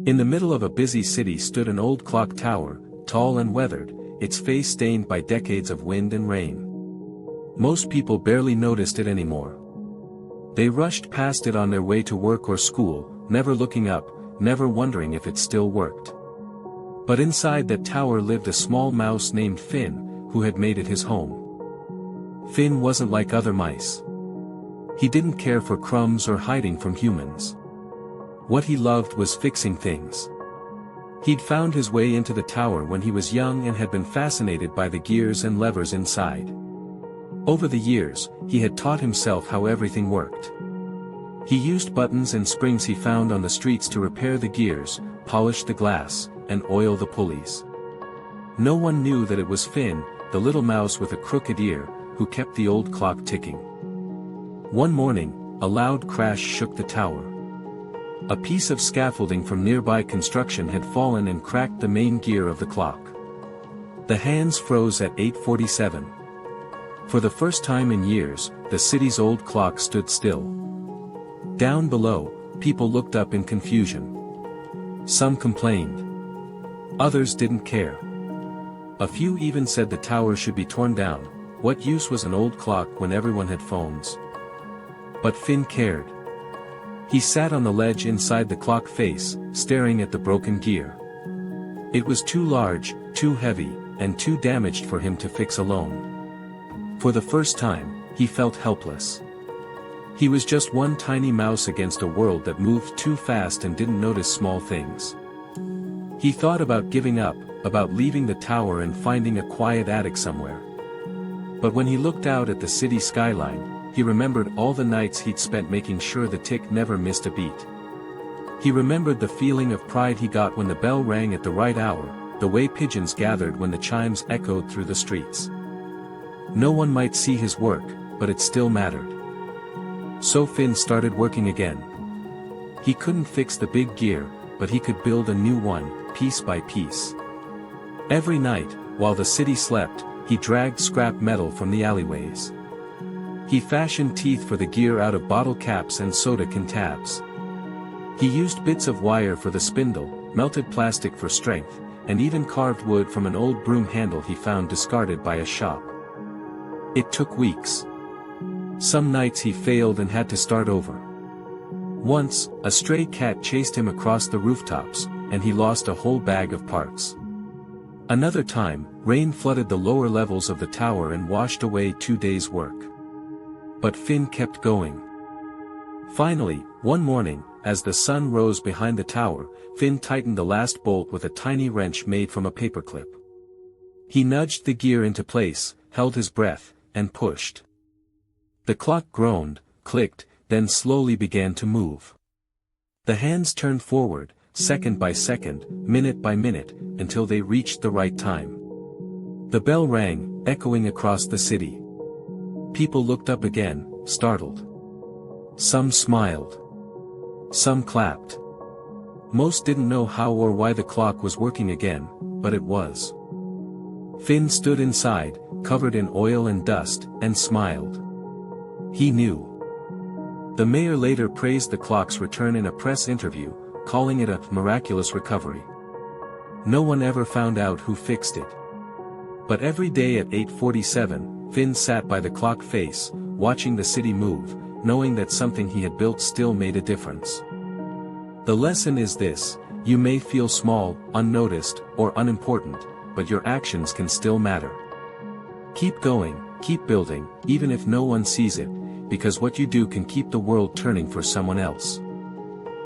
In the middle of a busy city stood an old clock tower, tall and weathered, its face stained by decades of wind and rain. Most people barely noticed it anymore. They rushed past it on their way to work or school, never looking up, never wondering if it still worked. But inside that tower lived a small mouse named Finn, who had made it his home. Finn wasn't like other mice. He didn't care for crumbs or hiding from humans. What he loved was fixing things. He'd found his way into the tower when he was young and had been fascinated by the gears and levers inside. Over the years, he had taught himself how everything worked. He used buttons and springs he found on the streets to repair the gears, polish the glass, and oil the pulleys. No one knew that it was Finn, the little mouse with a crooked ear, who kept the old clock ticking. One morning, a loud crash shook the tower. A piece of scaffolding from nearby construction had fallen and cracked the main gear of the clock. The hands froze at 8:47. For the first time in years, the city's old clock stood still. Down below, people looked up in confusion. Some complained. Others didn't care. A few even said the tower should be torn down. What use was an old clock when everyone had phones? But Finn cared. He sat on the ledge inside the clock face, staring at the broken gear. It was too large, too heavy, and too damaged for him to fix alone. For the first time, he felt helpless. He was just one tiny mouse against a world that moved too fast and didn't notice small things. He thought about giving up, about leaving the tower and finding a quiet attic somewhere. But when he looked out at the city skyline, he remembered all the nights he'd spent making sure the tick never missed a beat. He remembered the feeling of pride he got when the bell rang at the right hour, the way pigeons gathered when the chimes echoed through the streets. No one might see his work, but it still mattered. So Finn started working again. He couldn't fix the big gear, but he could build a new one, piece by piece. Every night, while the city slept, he dragged scrap metal from the alleyways. He fashioned teeth for the gear out of bottle caps and soda can tabs. He used bits of wire for the spindle, melted plastic for strength, and even carved wood from an old broom handle he found discarded by a shop. It took weeks. Some nights he failed and had to start over. Once, a stray cat chased him across the rooftops, and he lost a whole bag of parts. Another time, rain flooded the lower levels of the tower and washed away 2 days' work. But Finn kept going. Finally, one morning, as the sun rose behind the tower, Finn tightened the last bolt with a tiny wrench made from a paperclip. He nudged the gear into place, held his breath, and pushed. The clock groaned, clicked, then slowly began to move. The hands turned forward, second by second, minute by minute, until they reached the right time. The bell rang, echoing across the city. People looked up again, startled. Some smiled. Some clapped. Most didn't know how or why the clock was working again, but it was. Finn stood inside, covered in oil and dust, and smiled. He knew. The mayor later praised the clock's return in a press interview, calling it a miraculous recovery. No one ever found out who fixed it. But every day at 8:47, Finn sat by the clock face, watching the city move, knowing that something he had built still made a difference. The lesson is this: you may feel small, unnoticed, or unimportant, but your actions can still matter. Keep going, keep building, even if no one sees it, because what you do can keep the world turning for someone else.